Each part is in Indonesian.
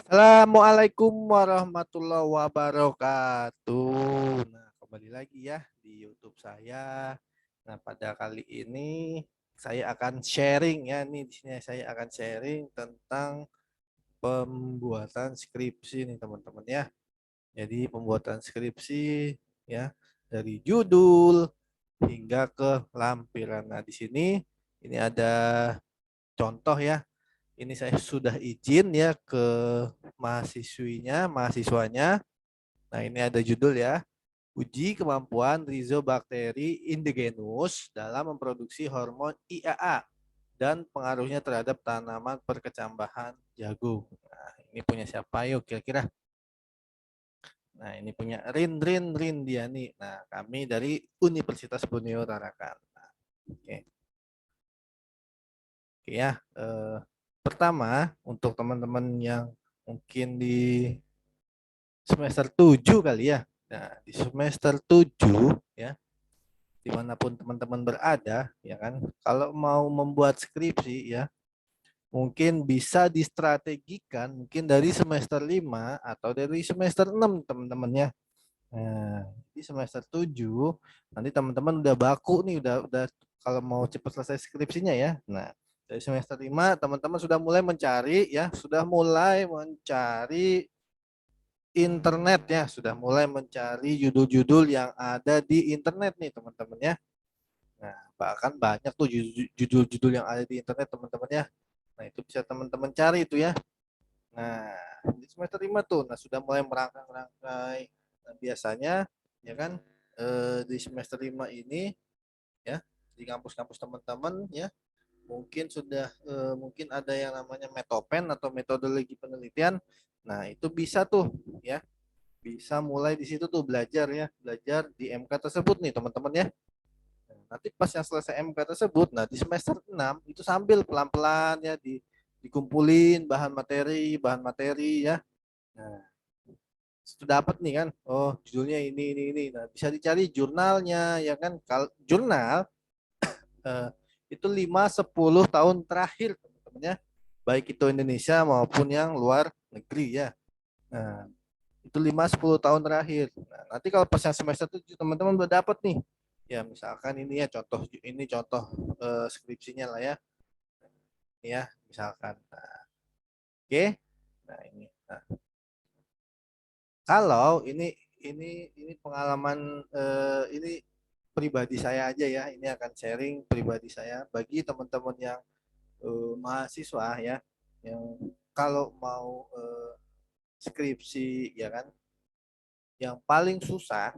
Assalamualaikum warahmatullahi wabarakatuh. Nah, kembali lagi ya di YouTube saya. Nah, pada kali ini saya akan sharing ya, nih di sini saya akan sharing tentang pembuatan skripsi nih teman-teman ya. Jadi pembuatan skripsi ya dari judul hingga ke lampiran. Nah, di sini ini ada contoh ya. Ini saya sudah izin ya ke mahasiswanya. Nah, ini ada judul ya. Uji kemampuan Rhizobacteri indigenus dalam memproduksi hormon IAA dan pengaruhnya terhadap tanaman perkecambahan jagung. Nah, ini punya siapa yuk kira-kira? Nah, ini punya Rindiani. Nah, kami dari Universitas Borneo Tarakan. Nah, oke. Oke ya. Pertama, untuk teman-teman yang mungkin di semester 7 kali ya. Nah, di semester 7 ya, dimanapun teman-teman berada, ya kan, kalau mau membuat skripsi ya, mungkin bisa distrategikan mungkin dari semester 5 atau dari semester 6 teman-teman ya. Nah, di semester 7 nanti teman-teman udah baku nih, udah kalau mau cepat selesai skripsinya ya. Nah, dari semester 5 teman-teman sudah mulai mencari ya, sudah mulai mencari internet ya, sudah mulai mencari judul-judul yang ada di internet nih teman-teman ya. Nah, bahkan banyak tuh judul-judul yang ada di internet teman-teman ya. Nah, itu bisa teman-teman cari itu ya. Nah, di semester 5 tuh, nah sudah mulai merangkai-rangkai. Nah, biasanya ya kan di semester 5 ini ya, di kampus-kampus teman-teman ya, mungkin sudah mungkin ada yang namanya metopen atau metodologi penelitian. Nah, itu bisa tuh ya, bisa mulai di situ tuh belajar ya, belajar di MK tersebut nih teman-teman ya. Nanti pas yang selesai MK tersebut, nah di semester 6 itu sambil pelan-pelan ya dikumpulin bahan materi ya. Nah, sudah dapat nih kan, oh judulnya ini. Nah, bisa dicari jurnalnya ya kan. Kalau jurnal eh, itu 5-10 tahun terakhir teman-teman ya. Baik itu Indonesia maupun yang luar negeri ya. Nah, itu 5-10 tahun terakhir. Nah, nanti kalau pas yang semester 7 teman-teman udah dapat nih. Ya, misalkan ini ya contoh skripsinya lah ya. Ini ya, misalkan. Nah, oke. Nah, ini. Nah, kalau ini pengalaman ini pribadi saya aja ya. Ini akan sharing pribadi saya bagi teman-teman yang mahasiswa ya, yang kalau mau skripsi ya kan, yang paling susah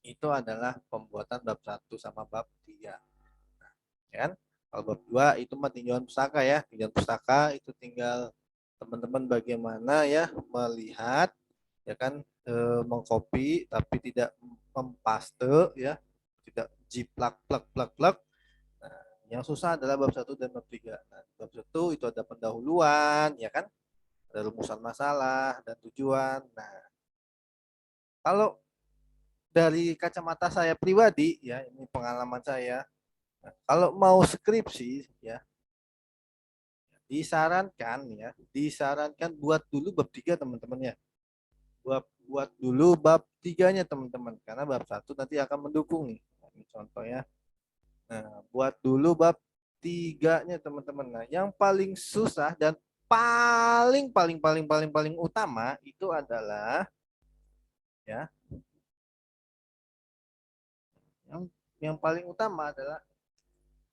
itu adalah pembuatan bab 1 sama bab 3 ya kan. Kalau bab 2 itu mah tinjauan pustaka ya, tinjauan pustaka itu tinggal teman-teman bagaimana ya melihat ya kan, mengcopy tapi tidak mempaste ya, tidak jiplak plak plak plak. Nah, yang susah adalah bab 1 dan bab 3. Nah, bab 1 itu ada pendahuluan ya kan, ada rumusan masalah dan tujuan. Nah, kalau dari kacamata saya pribadi ya, ini pengalaman saya. Nah, kalau mau skripsi ya, disarankan buat dulu bab 3 teman-teman ya. Buat dulu bab 3-nya teman-teman, karena bab 1 nanti akan mendukung nih. Nah, ini contoh ya. Nah, buat dulu bab 3-nya teman-teman. Nah, yang paling susah dan paling utama itu adalah ya, yang paling utama adalah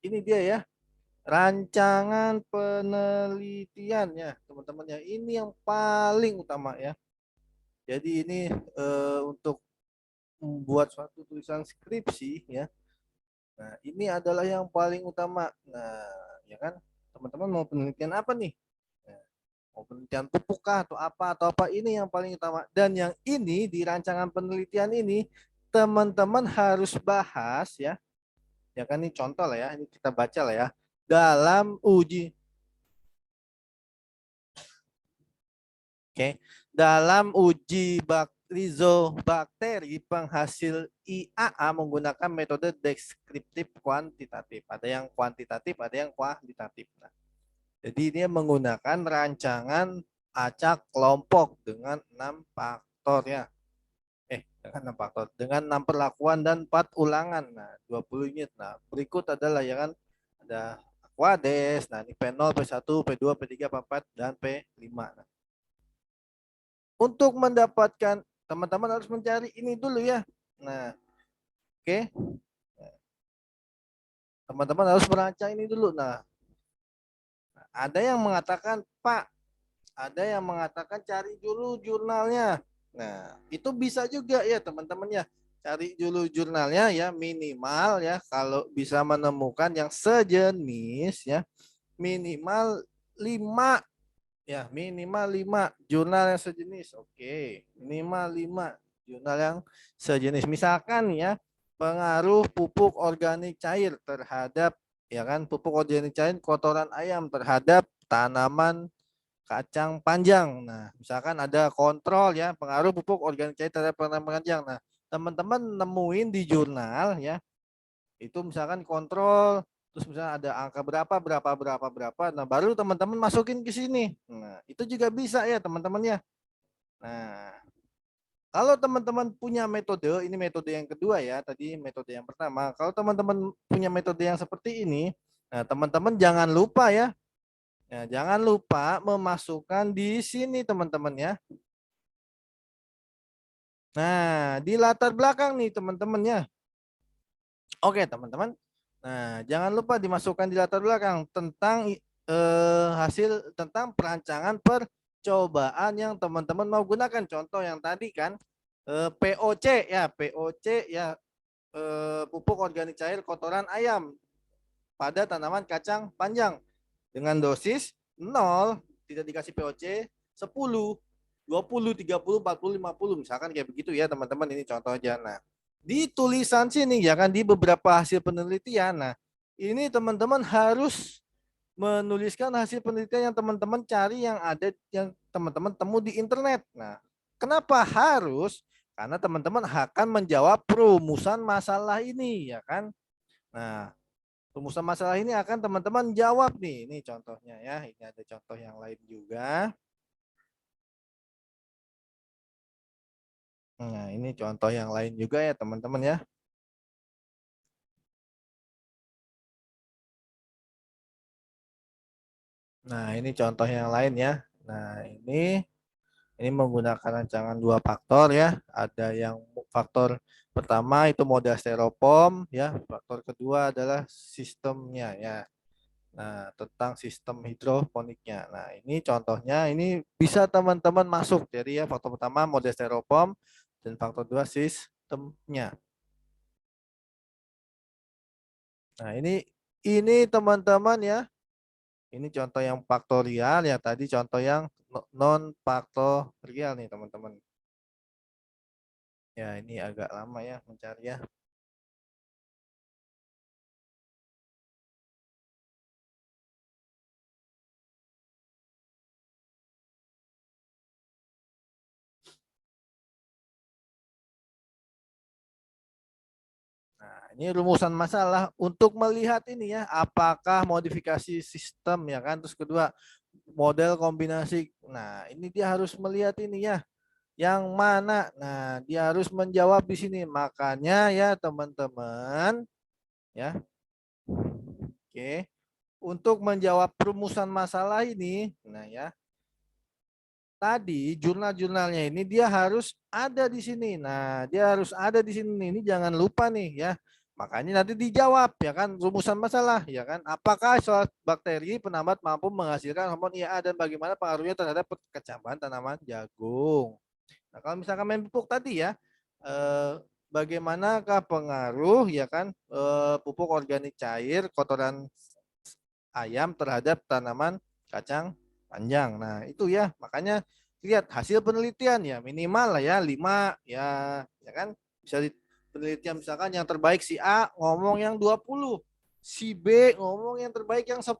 ini dia ya, rancangan penelitiannya teman-teman ya. Ini yang paling utama ya. Jadi ini untuk membuat suatu tulisan skripsi ya. Nah, ini adalah yang paling utama. Nah, ya kan? Teman-teman mau penelitian apa nih? Nah, mau penelitian pupuk kah atau apa, ini yang paling utama. Dan yang ini di rancangan penelitian ini teman-teman harus bahas ya. Ya kan, ini contoh lah ya. Ini kita baca lah ya. Dalam uji, oke, dalam uji rizobacteri penghasil IAA menggunakan metode deskriptif kuantitatif. Ada yang kuantitatif, ada yang kualitatif. Nah, jadi dia menggunakan rancangan acak kelompok dengan 6 faktor ya. Dengan 6 faktor. Dengan 6 perlakuan dan 4 ulangan. Nah, 20 unit. Nah, berikut adalah ya kan ada Aquades. Nah, ini P0, P1, P2, P3, P4 dan P5. Nah, untuk mendapatkan teman-teman harus mencari ini dulu ya. Nah, oke. Teman-teman harus merancang ini dulu. Nah, ada yang mengatakan, Pak, ada yang mengatakan cari dulu jurnalnya. Nah, itu bisa juga ya teman-teman ya. Cari dulu jurnalnya ya minimal ya kalau bisa menemukan yang sejenis ya minimal 5 ya minimal 5 jurnal yang sejenis. Oke, minimal 5 jurnal yang sejenis. Misalkan ya pengaruh pupuk organik cair terhadap ya kan pupuk organik cair kotoran ayam terhadap tanaman kacang panjang. Nah, misalkan ada kontrol ya pengaruh pupuk organik cair terhadap tanaman panjang. Nah, teman-teman nemuin di jurnal ya, itu misalkan kontrol terus misalnya ada angka berapa. Nah, baru teman-teman masukin ke sini. Nah, itu juga bisa ya teman-teman ya. Nah, kalau teman-teman punya metode, ini metode yang kedua ya, tadi metode yang pertama. Kalau teman-teman punya metode yang seperti ini, nah teman-teman jangan lupa ya. Ya, jangan lupa memasukkan di sini teman-teman ya. Nah, di latar belakang nih teman-teman ya. Oke teman-teman. Nah, jangan lupa dimasukkan di latar belakang tentang hasil tentang perancangan percobaan yang teman-teman mau gunakan. Contoh yang tadi kan POC ya, POC ya pupuk organik cair kotoran ayam pada tanaman kacang panjang dengan dosis 0, tidak dikasih POC, 10, 20, 30, 40, 50 misalkan kayak begitu ya teman-teman, ini contoh aja. Nah, di tulisan sini ya kan di beberapa hasil penelitian. Nah, ini teman-teman harus menuliskan hasil penelitian yang teman-teman cari yang ada yang teman-teman temu di internet. Nah, kenapa harus? Karena teman-teman akan menjawab perumusan masalah ini ya kan. Nah, rumusan masalah ini akan teman-teman jawab nih. Ini contohnya ya. Ini ada contoh yang lain juga. Nah, ini contoh yang lain juga ya teman-teman ya. Nah, ini contoh yang lain ya. Nah, ini menggunakan rancangan 2 faktor ya. Ada yang faktor pertama itu modal styrofoam ya. Faktor kedua adalah sistemnya ya. Nah, tentang sistem hidroponiknya. Nah, ini contohnya ini bisa teman-teman masuk. Jadi ya faktor pertama model styrofoam dan faktor dua sistemnya. Nah, ini teman-teman ya. Ini contoh yang faktorial ya. Tadi contoh yang non faktorial nih, teman-teman. Ya, ini agak lama ya mencari ya. Nah, ini rumusan masalah untuk melihat ini ya, apakah modifikasi sistem ya kan. Terus kedua, model kombinasi. Nah, ini dia harus melihat ini ya. Yang mana? Nah, dia harus menjawab di sini. Makanya ya, teman-teman, ya. Oke. Untuk menjawab perumusan masalah ini, nah ya, tadi jurnal-jurnalnya ini dia harus ada di sini. Nah, dia harus ada di sini. Ini jangan lupa nih ya. Makanya nanti dijawab ya kan rumusan masalah ya kan. Apakah suatu bakteri penambat mampu menghasilkan hormon IAA dan bagaimana pengaruhnya terhadap perkecambahan tanaman jagung. Nah, kalau misalkan main pupuk tadi ya, bagaimanakah pengaruh ya kan pupuk organik cair kotoran ayam terhadap tanaman kacang panjang. Nah, itu ya, makanya lihat hasil penelitian ya minimal lah ya 5 ya, ya kan? Bisa di penelitian misalkan yang terbaik si A ngomong yang 20, si B ngomong yang terbaik yang 10,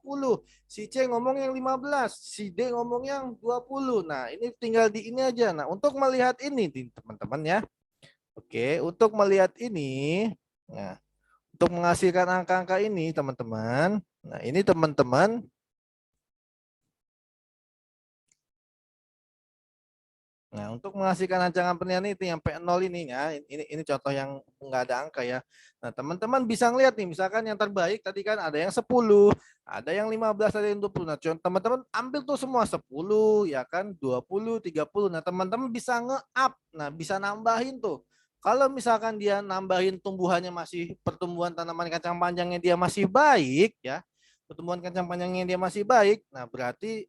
si C ngomong yang 15, si D ngomong yang 20. Nah, ini tinggal di ini aja. Nah, untuk melihat ini teman-teman ya. Oke, untuk melihat ini, nah, untuk menghasilkan angka-angka ini teman-teman. Nah, ini teman-teman Nah, untuk menghasilkan rancangan penelitian itu yang P0 ini ya, ini contoh yang nggak ada angka ya. Nah, teman-teman bisa ngeliat nih, misalkan yang terbaik tadi kan ada yang 10, ada yang 15, ada yang 20. Nah, teman-teman ambil tuh semua 10 ya kan, 20, 30. Nah, teman-teman bisa nge-up. Nah, bisa nambahin tuh. Kalau misalkan dia nambahin tumbuhannya masih pertumbuhan tanaman kacang panjangnya dia masih baik ya. Pertumbuhan kacang panjangnya dia masih baik. Nah, berarti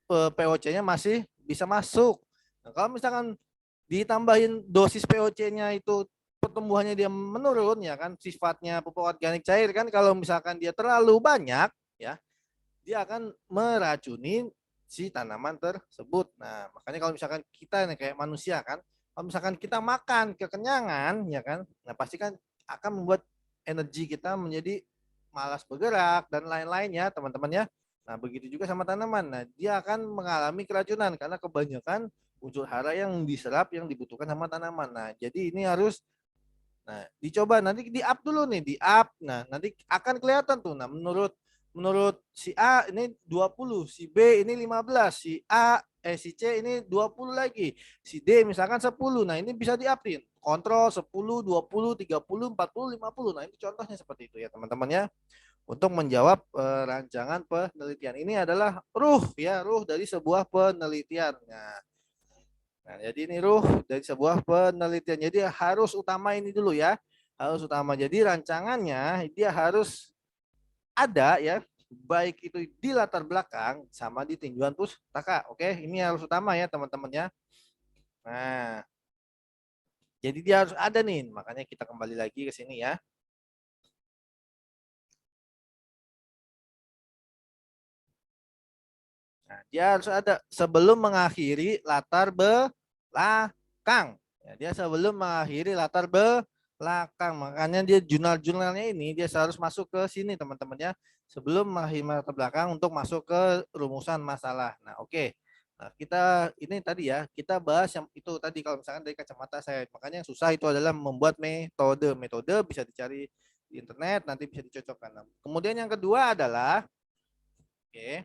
POC-nya masih bisa masuk. Nah, kalau misalkan ditambahin dosis POC-nya itu pertumbuhannya dia menurun ya kan sifatnya pupuk organik cair kan kalau misalkan dia terlalu banyak ya dia akan meracuni si tanaman tersebut. Nah, makanya kalau misalkan kita nih kayak manusia kan kalau misalkan kita makan kekenyangan ya kan nah pasti kan akan membuat energi kita menjadi malas bergerak dan lain-lain ya teman-teman ya. Nah, begitu juga sama tanaman. Nah, dia akan mengalami keracunan karena kebanyakan unsur hara yang diserap yang dibutuhkan sama tanaman. Nah, jadi ini harus dicoba nanti di up dulu nih, di up. Nah, nanti akan kelihatan tuh. Nah, menurut menurut si A ini 20, si B ini 15, si A si C ini 20 lagi, si D misalkan 10. Nah, ini bisa di-upin. Kontrol 10, 20, 30, 40, 50. Nah, ini contohnya seperti itu ya, teman-teman ya. Untuk menjawab rancangan penelitian ini adalah ruh dari sebuah penelitian. Nah, jadi ini ruh dari sebuah penelitian. Jadi harus utama ini dulu ya. Harus utama. Jadi rancangannya dia harus ada ya. Baik itu di latar belakang sama di tinjauan pustaka. Oke, ini harus utama ya teman-teman ya. Nah, jadi dia harus ada nih. Makanya kita kembali lagi ke sini ya. Nah, dia harus ada sebelum mengakhiri latar belakang. Ya, dia sebelum mengakhiri latar belakang. Makanya dia jurnal-jurnalnya ini dia harus masuk ke sini teman-teman ya. Sebelum mengakhiri latar belakang untuk masuk ke rumusan masalah. Nah, oke. Okay. Nah, kita ini tadi ya, kita bahas yang itu tadi kalau misalkan dari kacamata saya. Makanya yang susah itu adalah membuat metode. Metode bisa dicari di internet, nanti bisa dicocokkan. Nah, kemudian yang kedua adalah oke. Okay,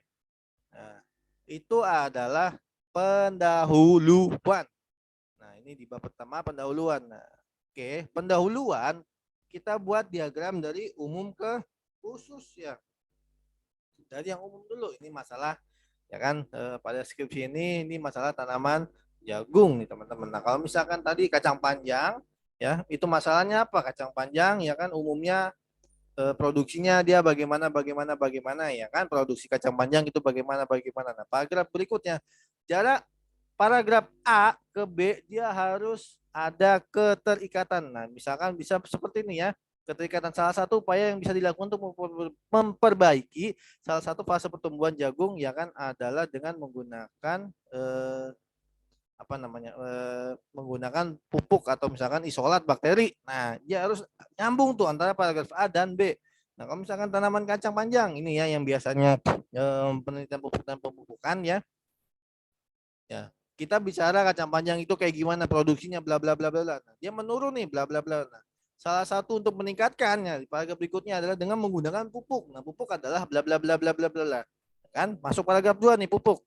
nah, itu adalah pendahuluan. Nah, ini di bab pertama pendahuluan. Nah, oke, pendahuluan kita buat diagram dari umum ke khusus ya. Dari yang umum dulu ini masalah ya kan pada skripsi ini masalah tanaman jagung nih teman-teman. Nah, kalau misalkan tadi kacang panjang ya, itu masalahnya apa? Kacang panjang ya kan umumnya produksinya dia bagaimana ya kan produksi kacang panjang itu bagaimana. Nah, paragraf berikutnya jarak paragraf A ke B dia harus ada keterikatan. Nah, misalkan bisa seperti ini ya. Keterikatan salah satu upaya yang bisa dilakukan untuk memperbaiki salah satu fase pertumbuhan jagung ya kan adalah dengan menggunakan apa namanya menggunakan pupuk atau misalkan isolat bakteri. Nah, dia harus nyambung tuh antara paragraf A dan B. Nah, kalau misalkan tanaman kacang panjang ini ya yang biasanya penelitian pupuk dan pemupukan ya, ya kita bicara kacang panjang itu kayak gimana produksinya bla bla bla bla. Nah, dia menurun nih bla bla bla. Nah, salah satu untuk meningkatkannya di paragraf berikutnya adalah dengan menggunakan pupuk. Nah, pupuk adalah bla bla bla bla bla bla. Kan masuk paragraf 2 nih pupuk.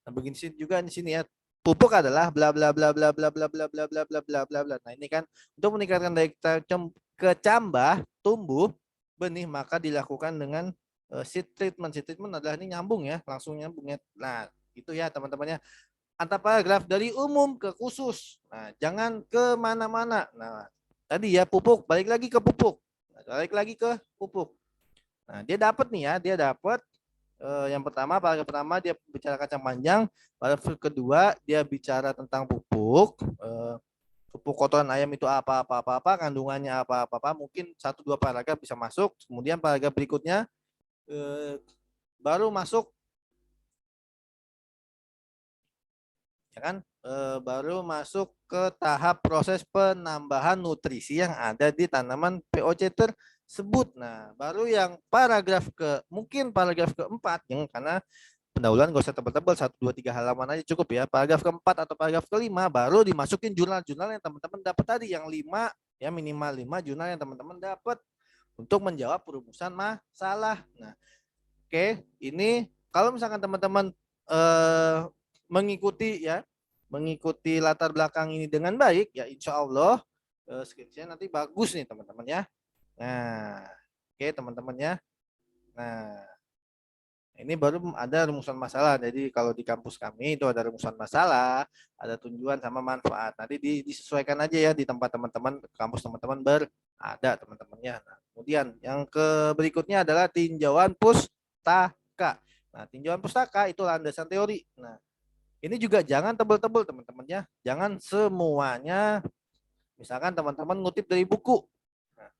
Nah, begini juga di sini ya. Pupuk adalah bla bla bla bla bla bla bla bla bla bla bla bla bla. Nah, ini kan untuk meningkatkan daya kecambah tumbuh benih maka dilakukan dengan seed treatment. Seed treatment adalah ini nyambung ya, langsung nyambung ya. Nah, itu ya teman-temannya antar paragraf dari umum ke khusus. Nah, jangan kemana-mana. Nah, tadi ya pupuk, balik lagi ke pupuk. Nah, balik lagi ke pupuk. Nah, dia dapat nih ya, dia dapat yang pertama, paragraf pertama dia bicara kacang panjang. Paragraf kedua dia bicara tentang pupuk. Pupuk kotoran ayam itu apa, kandungannya apa. Mungkin satu dua paragraf bisa masuk. Kemudian paragraf berikutnya baru masuk ya kan baru masuk ke tahap proses penambahan nutrisi yang ada di tanaman POC tersebut. Nah, baru yang paragraf mungkin paragraf keempat yang karena pendahuluan gak usah tebal-tebal 1, 2, 3 halaman aja cukup ya. Paragraf keempat atau paragraf kelima baru dimasukin jurnal-jurnal yang teman-teman dapat tadi yang 5 ya minimal 5 jurnal yang teman-teman dapat untuk menjawab perumusan masalah. Nah, oke, ini kalau misalkan teman-teman mengikuti ya mengikuti latar belakang ini dengan baik, ya insya Allah skripsinya nanti bagus nih teman-teman ya. Nah, oke teman-teman ya. Nah, ini baru ada rumusan masalah. Jadi kalau di kampus kami itu ada rumusan masalah, ada tujuan sama manfaat. Nanti disesuaikan aja ya di tempat teman-teman, kampus teman-teman berada teman-temannya. Nah, kemudian yang ke berikutnya adalah tinjauan pustaka. Nah, tinjauan pustaka itu landasan teori. Nah, ini juga jangan tebel-tebel teman-teman ya. Jangan semuanya, misalkan teman-teman ngutip dari buku. Nah,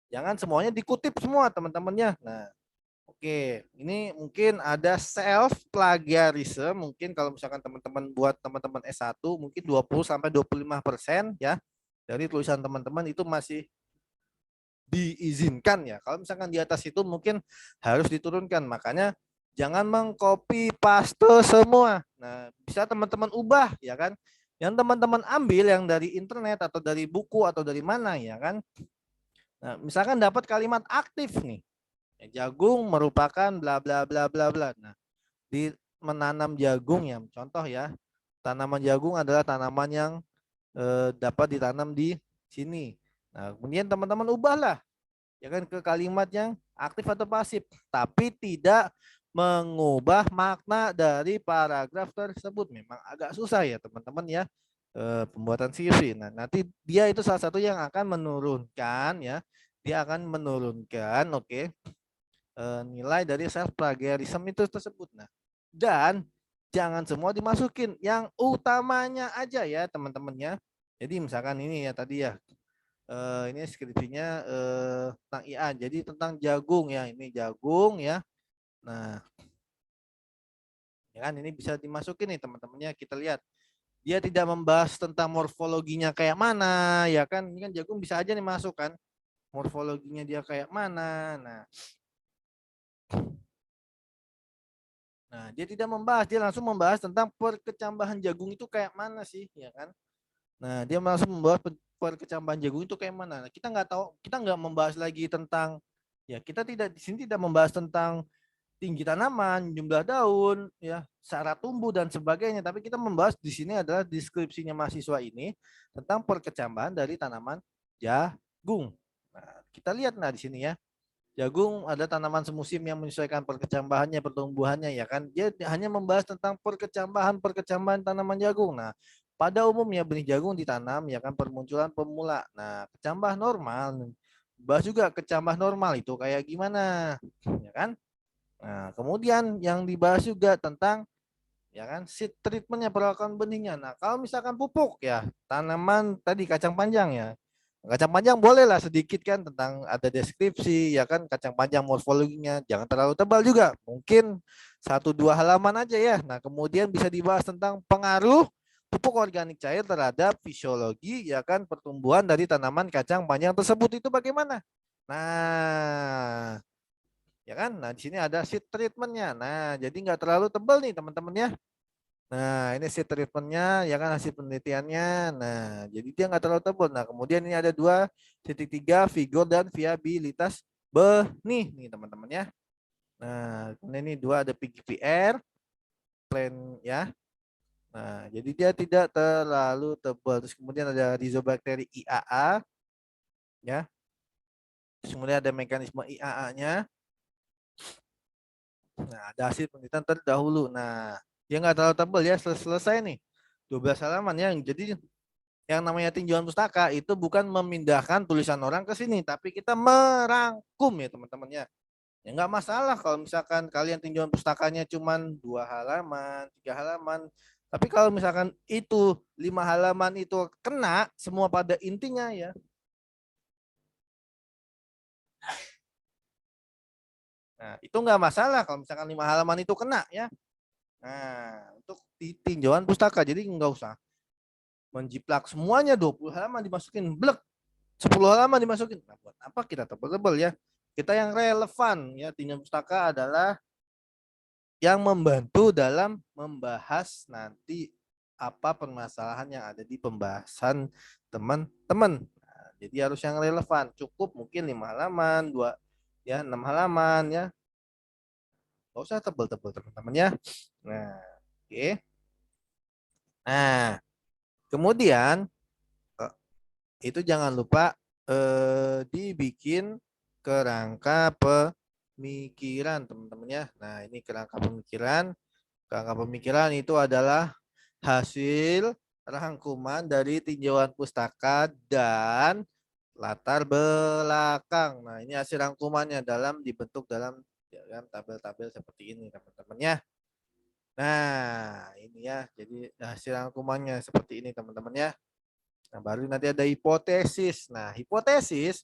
jangan semuanya dikutip semua teman-temannya. Nah, oke, ini mungkin ada self plagiarism. Mungkin kalau misalkan teman-teman buat teman-teman S1 mungkin 20 sampai 25% ya dari tulisan teman-teman itu masih diizinkan ya. Kalau misalkan di atas itu mungkin harus diturunkan. Makanya jangan mengcopy paste semua. Nah, bisa teman-teman ubah ya kan. Yang teman-teman ambil yang dari internet atau dari buku atau dari mana ya kan. Nah, misalkan dapat kalimat aktif nih. Jagung merupakan bla bla bla bla bla. Nah, di menanam jagung ya, contoh ya. Tanaman jagung adalah tanaman yang dapat ditanam di sini. Nah, kemudian teman-teman ubahlah ya kan ke kalimat yang aktif atau pasif, tapi tidak mengubah makna dari paragraf tersebut. Memang agak susah ya teman-teman ya pembuatan CV. Nah, nanti dia itu salah satu yang akan menurunkan ya, dia akan menurunkan oke nilai dari self plagiarism itu tersebut. Nah, dan jangan semua dimasukin, yang utamanya aja ya teman-teman ya. Jadi misalkan ini ya tadi ya ini skripsinya tentang IA, jadi tentang jagung ya, ini jagung ya. Nah, ya kan ini bisa dimasukin nih teman-temannya, kita lihat dia tidak membahas tentang morfologinya kayak mana ya kan, ini kan jagung bisa aja nih masuk kan morfologinya dia kayak mana. Nah, dia tidak membahas, dia langsung membahas tentang perkecambahan jagung itu kayak mana sih, ya kan? Nah, dia langsung membahas perkecambahan jagung itu kayak mana. Nah, kita nggak tahu, kita nggak membahas lagi tentang, ya kita tidak di sini tidak membahas tentang tinggi tanaman, jumlah daun, ya, syarat tumbuh dan sebagainya. Tapi kita membahas di sini adalah deskripsinya mahasiswa ini tentang perkecambahan dari tanaman jagung. Nah, kita lihat nah di sini ya. Jagung ada tanaman semusim yang menyesuaikan perkecambahannya, pertumbuhannya ya kan. Dia hanya membahas tentang perkecambahan tanaman jagung. Nah, pada umumnya benih jagung ditanam ya kan permunculan pemula. Nah, kecambah normal. Bahas juga kecambah normal itu kayak gimana, ya kan? Nah, kemudian yang dibahas juga tentang ya kan seed treatmentnya, perawatan benihnya. Nah, kalau misalkan pupuk ya tanaman tadi kacang panjang ya, kacang panjang boleh lah sedikit kan tentang ada deskripsi ya kan, kacang panjang morfologinya jangan terlalu tebal juga, mungkin 1-2 halaman aja ya. Nah, kemudian bisa dibahas tentang pengaruh pupuk organik cair terhadap fisiologi ya kan pertumbuhan dari tanaman kacang panjang tersebut itu bagaimana. Nah, ya kan, nah di sini ada seed treatmentnya. Nah, jadi nggak terlalu tebal nih teman-teman ya. Nah, ini si treatmentnya, ya kan hasil penelitiannya. Nah, jadi dia nggak terlalu tebal. Nah, kemudian ini ada 2,3 figur dan viabilitas benih nih teman-teman ya. Nah, kemudian ini 2 ada PGPR, plan ya. Nah, jadi dia tidak terlalu tebal. Terus kemudian ada Rhizobakteri IAA ya. Terus kemudian ada mekanisme IAA-nya. Nah, ada hasil penelitian terdahulu. Nah, dia nggak terlalu tebal ya, selesai nih. 12 halaman ya. Jadi yang namanya tinjauan pustaka itu bukan memindahkan tulisan orang ke sini, tapi kita merangkum ya teman-teman ya. Ya nggak masalah kalau misalkan kalian tinjauan pustakanya cuma 2 halaman, 3 halaman. Tapi kalau misalkan itu 5 halaman itu kena semua pada intinya ya. Nah, itu nggak masalah kalau misalkan 5 halaman itu kena ya. Nah, untuk tinjauan pustaka jadi nggak usah menjiplak semuanya 20 halaman dimasukin blek, 10 halaman dimasukin. Nah, buat apa kita tebel-tebel ya? Kita yang relevan ya, tinjauan pustaka adalah yang membantu dalam membahas nanti apa permasalahan yang ada di pembahasan teman-teman. Nah, jadi harus yang relevan. Cukup mungkin 5 halaman, 6 halaman ya. Gak usah tebel-tebel teman-teman ya. Nah, oke. Nah, kemudian itu jangan lupa dibikin kerangka pemikiran teman-teman ya. Nah, ini kerangka pemikiran. Kerangka pemikiran itu adalah hasil rangkuman dari tinjauan pustaka dan latar belakang. Nah, ini hasil rangkumannya dibentuk dalam tabel-tabel seperti ini teman-teman ya. Nah, ini ya. Jadi hasil rangkumannya seperti ini teman-teman ya. Nah, baru nanti ada hipotesis. Nah, hipotesis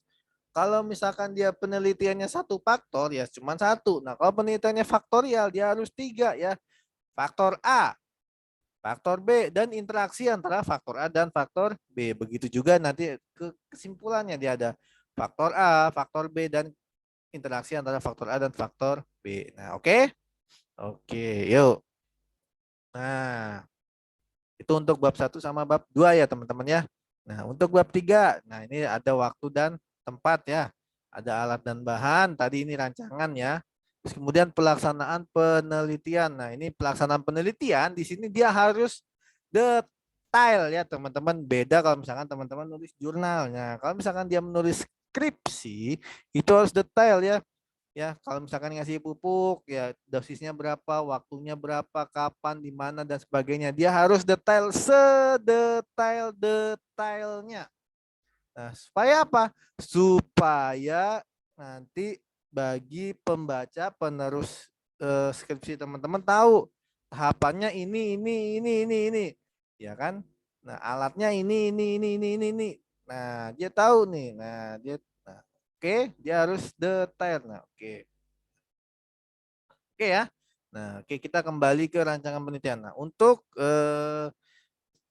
kalau misalkan dia penelitiannya satu faktor ya cuma satu. Nah, kalau penelitiannya faktorial dia harus tiga ya. Faktor A, faktor B, dan interaksi antara faktor A dan faktor B. Begitu juga nanti kesimpulannya dia ada faktor A, faktor B, dan interaksi antara faktor A dan faktor B. Nah, oke. Oke, yuk. Nah, itu untuk bab 1 sama bab 2 ya teman-teman ya. Nah, untuk bab 3, nah ini ada waktu dan tempat ya. Ada alat dan bahan, tadi ini rancangan ya. Terus kemudian pelaksanaan penelitian. Nah, ini pelaksanaan penelitian di sini dia harus detail ya teman-teman. Beda kalau misalkan teman-teman nulis jurnal. Nah, kalau misalkan dia menulis skripsi, itu harus detail ya. Ya, kalau misalkan ngasih pupuk, ya dosisnya berapa, waktunya berapa, kapan, di mana, dan sebagainya. Dia harus detail sedetail-detailnya. Nah, supaya apa? Supaya nanti bagi pembaca penerus skripsi teman-teman tahu tahapannya ini. Ya kan? Nah, alatnya ini. Nah, dia tahu nih. Nah, oke, dia harus detail. Nah, oke. Oke ya. Nah, oke kita kembali ke rancangan penelitian. Nah, untuk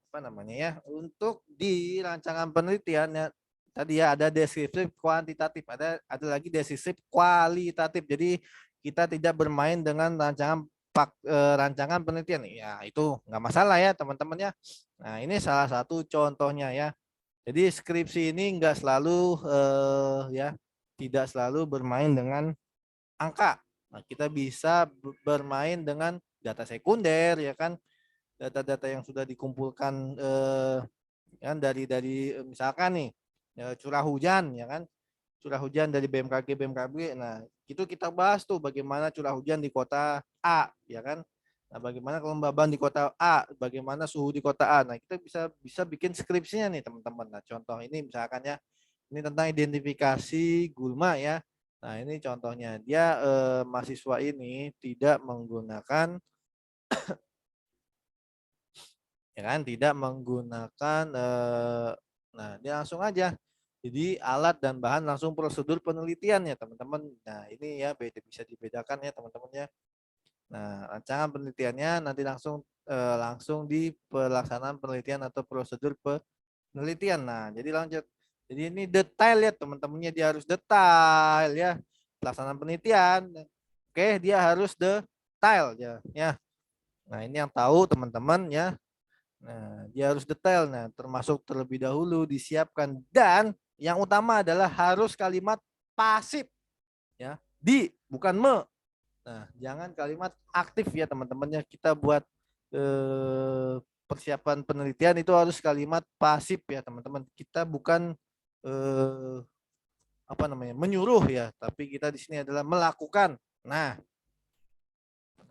apa namanya ya? Untuk di rancangan penelitian ya tadi ya ada deskriptif kuantitatif, ada lagi deskriptif kualitatif. Jadi kita tidak bermain dengan rancangan penelitian. Ya, itu nggak masalah ya, teman-teman ya. Nah, ini salah satu contohnya ya. Jadi skripsi ini nggak selalu ya tidak selalu bermain dengan angka. Nah, kita bisa bermain dengan data sekunder ya kan, data-data yang sudah dikumpulkan kan dari misalkan nih curah hujan ya kan, curah hujan dari BMKG. Nah, itu kita bahas tuh bagaimana curah hujan di kota A ya kan. Nah, bagaimana kelembaban di kota A, bagaimana suhu di kota A. Nah, kita bisa bisa bikin skripsinya nih teman-teman. Nah, contoh ini misalkan ya, ini tentang identifikasi gulma ya. Nah, ini contohnya. Dia mahasiswa ini tidak menggunakan ya kan, tidak menggunakan nah, dia langsung aja. Jadi alat dan bahan langsung prosedur penelitian ya, teman-teman. Nah, ini ya bisa dibedakan ya, teman-teman ya. Nah, rancangan penelitiannya nanti langsung di pelaksanaan penelitian atau prosedur penelitian. Nah, jadi lanjut. Jadi ini detail ya teman-temannya, dia harus detail ya. Pelaksanaan penelitian. Oke, dia harus detail ya. Ya. Nah, ini yang tahu teman-teman ya. Nah, dia harus detail. Nah, termasuk terlebih dahulu disiapkan dan yang utama adalah harus kalimat pasif ya. Bukan me. Nah, jangan kalimat aktif ya teman-temannya. Kita buat persiapan penelitian itu harus kalimat pasif ya teman-teman. Kita bukan eh, apa namanya menyuruh ya, tapi kita di sini adalah melakukan. Nah,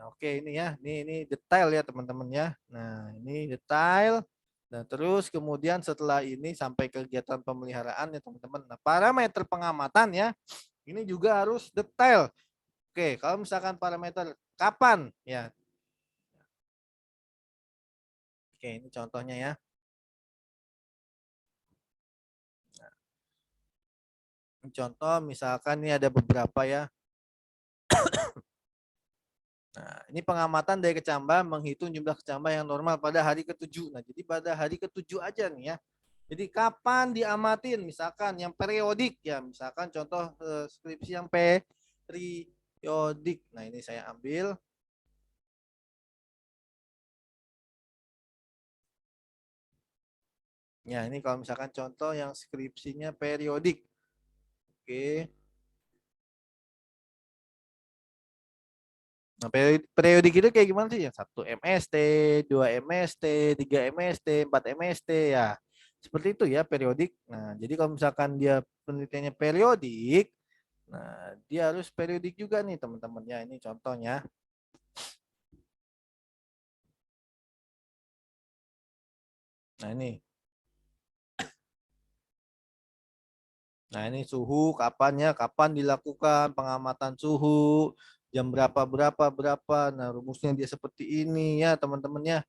oke ini ya, ini detail ya teman-teman ya. Nah, ini detail. Nah, terus kemudian setelah ini sampai kegiatan pemeliharaan ya teman-teman. Nah, parameter pengamatan ya, ini juga harus detail. Oke, kalau misalkan parameter kapan ya. Oke, ini contohnya ya. Contoh misalkan ini ada beberapa ya. Nah, ini pengamatan dari kecambah menghitung jumlah kecambah yang normal pada hari ke-7. Nah, jadi pada hari ke-7 aja nih ya. Jadi kapan diamatin? Misalkan yang periodik ya, misalkan contoh skripsi yang periodik. Nah, ini saya ambil. Ya, ini kalau misalkan contoh yang skripsinya periodik. Oke. Nah, periodik itu kayak gimana sih? Yang 1 MST, 2 MST, 3 MST, 4 MST ya. Seperti itu ya periodik. Nah, jadi kalau misalkan dia penelitiannya periodik, nah dia harus periodik juga nih teman-teman ya. Ini contohnya. Nah, ini. Nah, ini suhu kapannya, kapan dilakukan pengamatan suhu, jam berapa. Nah, rumusnya dia seperti ini ya, teman-teman ya.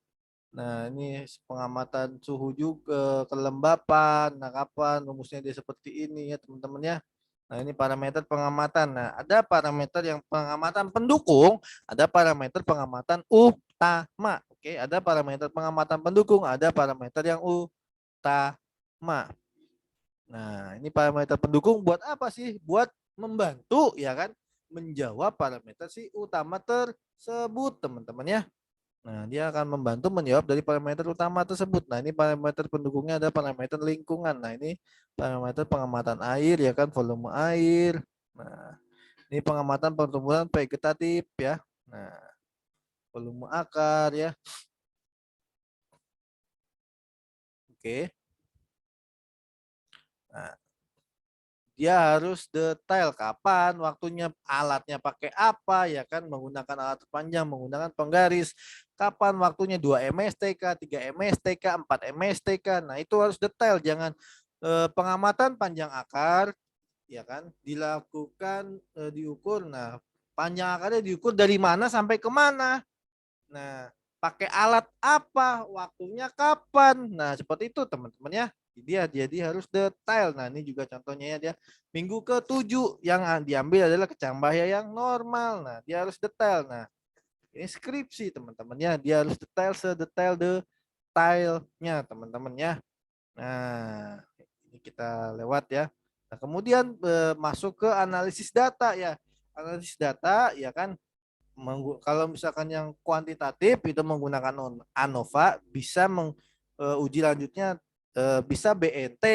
Nah, ini pengamatan suhu juga, kelembapan. Nah, kapan rumusnya dia seperti ini ya, teman-teman ya. Nah, ini parameter pengamatan. Nah, ada parameter yang pengamatan pendukung, ada parameter pengamatan utama. Oke, ada parameter pengamatan pendukung, ada parameter yang utama. Nah, ini parameter pendukung buat apa sih? Buat membantu ya kan menjawab parameter si utama tersebut, teman-teman ya. Nah, dia akan membantu menjawab dari parameter utama tersebut. Nah, ini parameter pendukungnya ada parameter lingkungan. Nah, ini parameter pengamatan air ya kan, volume air. Nah, ini pengamatan pertumbuhan vegetatif ya. Nah, volume akar ya. Oke. Nah, dia harus detail kapan waktunya, alatnya pakai apa ya kan, menggunakan alat panjang, menggunakan penggaris, kapan waktunya 2 MSTK, 3 MSTK, 4 MSTK. Nah, itu harus detail, jangan pengamatan panjang akar ya kan dilakukan diukur. Nah, panjang akarnya diukur dari mana sampai ke mana. Nah, pakai alat apa, waktunya kapan. Nah, seperti itu teman-teman ya. Dia harus detail. Nah, ini juga contohnya ya, dia minggu ke-7 yang diambil adalah kecambah bahaya yang normal. Nah, dia harus detail. Nah, ini skripsi teman-teman ya. Dia harus detail sedetail detailnya teman-teman ya. Nah, ini kita lewat ya. Nah, kemudian masuk ke analisis data ya. Analisis data ya kan, kalau misalkan yang kuantitatif itu menggunakan ANOVA, bisa uji lanjutnya bisa BNT,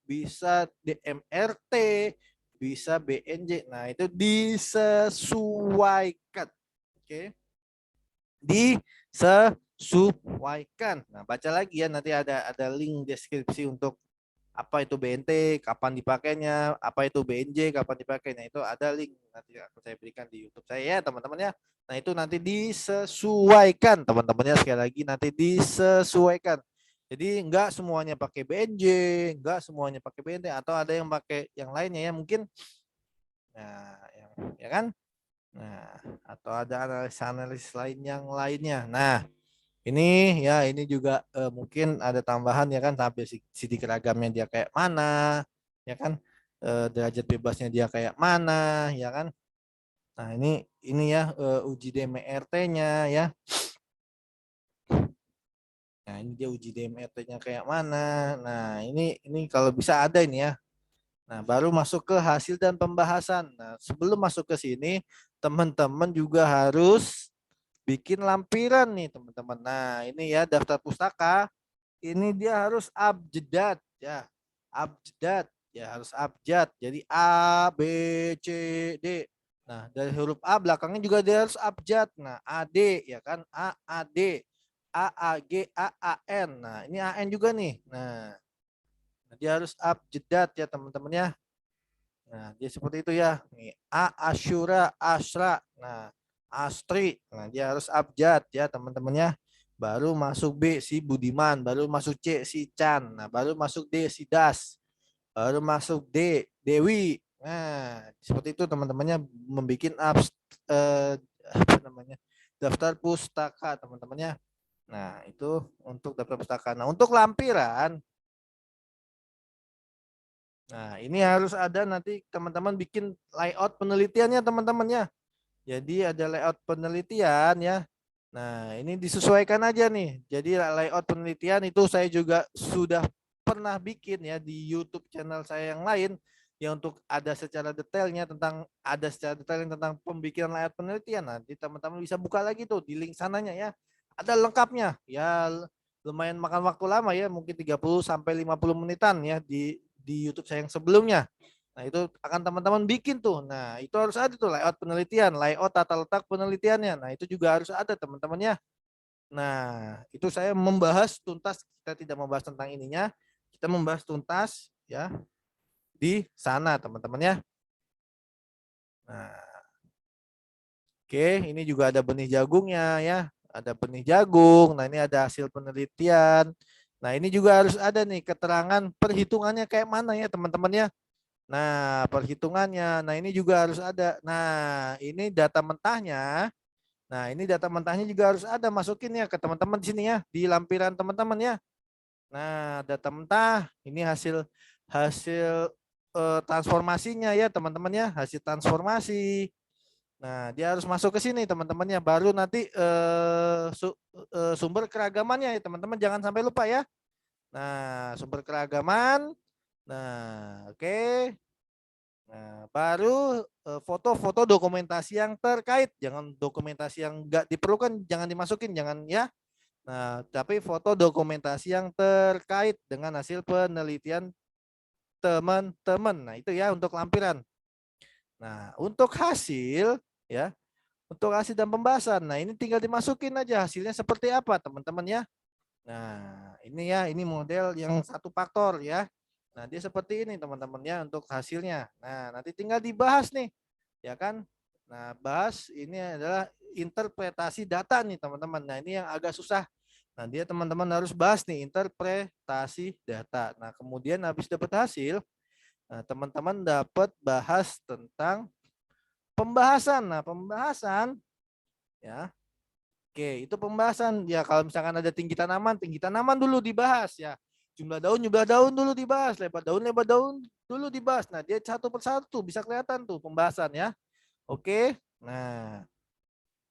bisa DMRT, bisa BNJ. Nah, itu disesuaikan. Oke. Disesuaikan. Nah, baca lagi ya, nanti ada link deskripsi untuk apa itu BNT, kapan dipakainya, apa itu BNJ, kapan dipakainya. Itu ada link nanti akan saya berikan di YouTube saya ya, teman-teman ya. Nah, itu nanti disesuaikan, teman-teman ya. Sekali lagi nanti disesuaikan. Jadi enggak semuanya pakai BNJ, enggak semuanya pakai BNT, atau ada yang pakai yang lainnya ya mungkin. Nah, ya kan? Nah, atau ada analis-analis lain yang lainnya. Nah, ini ya, ini juga mungkin ada tambahan ya kan, sampai CD keragamnya dia kayak mana, ya kan, derajat bebasnya dia kayak mana, ya kan. Nah, ini ya uji DMRT-nya ya. Nah, ini dia uji DMRT-nya kayak mana. Nah, ini kalau bisa ada ini ya. Nah, baru masuk ke hasil dan pembahasan. Nah, sebelum masuk ke sini, teman-teman juga harus bikin lampiran nih, teman-teman. Nah, ini ya daftar pustaka. Ini dia harus abjad ya. Abjad ya, harus abjad. Jadi A, B, C, D. Nah, dari huruf A belakangnya juga dia harus abjad. Nah, AD ya kan, A, AD, A, AG, A, AN. Nah, ini AN juga nih. Nah, dia harus abjad ya teman-teman ya. Nah, dia seperti itu ya. Nih, A, Asyura, Asra. Nah, Astri. Nah, dia harus abjad ya teman-teman ya. Baru masuk B si Budiman, baru masuk C si Chan. Nah, baru masuk D si Das. Baru masuk D Dewi. Nah, seperti itu teman-temannya, membuat apa namanya? Daftar pustaka teman-temannya. Nah, itu untuk daftar pustaka. Nah, untuk lampiran, nah, ini harus ada, nanti teman-teman bikin layout penelitiannya teman-teman ya. Jadi ada layout penelitian ya. Nah, ini disesuaikan aja nih. Jadi layout penelitian itu saya juga sudah pernah bikin ya di YouTube channel saya yang lain, yang untuk ada secara detailnya tentang pembikinan layout penelitian. Nanti teman-teman bisa buka lagi tuh di link sananya ya. Ada lengkapnya. Ya lumayan makan waktu lama ya, mungkin 30 sampai 50 menitan ya di YouTube saya yang sebelumnya. Nah, itu akan teman-teman bikin tuh. Nah, itu harus ada tuh layout penelitian, layout tata letak penelitiannya. Nah, itu juga harus ada teman-teman ya. Nah, itu saya membahas tuntas, kita tidak membahas tentang ininya, kita membahas tuntas ya di sana teman-teman ya. Nah, oke, ini juga ada benih jagungnya ya. Ada benih jagung. Nah, ini ada hasil penelitian. Nah, ini juga harus ada nih keterangan perhitungannya kayak mana ya teman-teman ya. Nah, perhitungannya. Nah, ini juga harus ada. Nah, ini data mentahnya. Nah, ini data mentahnya juga harus ada, masukin ya ke teman-teman di sini ya, di lampiran teman-teman ya. Nah, data mentah ini hasil hasil transformasinya ya teman-teman ya, hasil transformasi. Nah, dia harus masuk ke sini teman-temannya, baru nanti sumber keragamannya ya teman-teman, jangan sampai lupa ya. Nah, sumber keragaman. Nah, oke. Nah, baru foto-foto dokumentasi yang terkait, jangan dokumentasi yang enggak diperlukan, jangan dimasukin, jangan ya. Nah, tapi foto dokumentasi yang terkait dengan hasil penelitian teman-teman. Nah, itu ya untuk lampiran. Nah, untuk hasil ya, untuk hasil dan pembahasan. Nah, ini tinggal dimasukin aja hasilnya seperti apa, teman-teman ya. Nah, ini ya, ini model yang satu faktor ya. Nah, dia seperti ini teman-teman ya untuk hasilnya. Nah, nanti tinggal dibahas nih, ya kan? Nah, bahas ini adalah interpretasi data nih teman-teman. Nah, ini yang agak susah. Nah, dia teman-teman harus bahas nih interpretasi data. Nah, kemudian habis dapat hasil, nah, teman-teman dapat bahas tentang pembahasan. Nah, pembahasan ya. Oke, itu pembahasan. Ya, kalau misalkan ada tinggi tanaman dulu dibahas ya. Jumlah daun dulu dibahas, lebar daun dulu dibahas. Nah, dia satu persatu bisa kelihatan tuh pembahasan ya. Oke. Nah,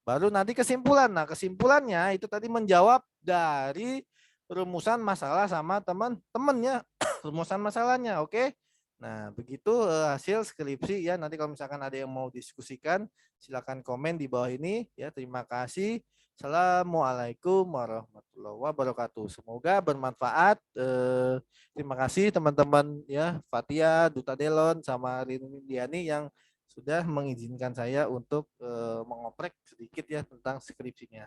baru nanti kesimpulan. Nah, kesimpulannya itu tadi menjawab dari rumusan masalah sama teman-temannya. Rumusan masalahnya, oke? Nah, begitu hasil skripsi ya. Nanti kalau misalkan ada yang mau diskusikan, silakan komen di bawah ini ya. Terima kasih. Assalamualaikum warahmatullahi wabarakatuh. Semoga bermanfaat. Terima kasih teman-teman ya, Fatia, Duta Delon, sama Rindiani yang sudah mengizinkan saya untuk mengoprek sedikit ya tentang skripsinya.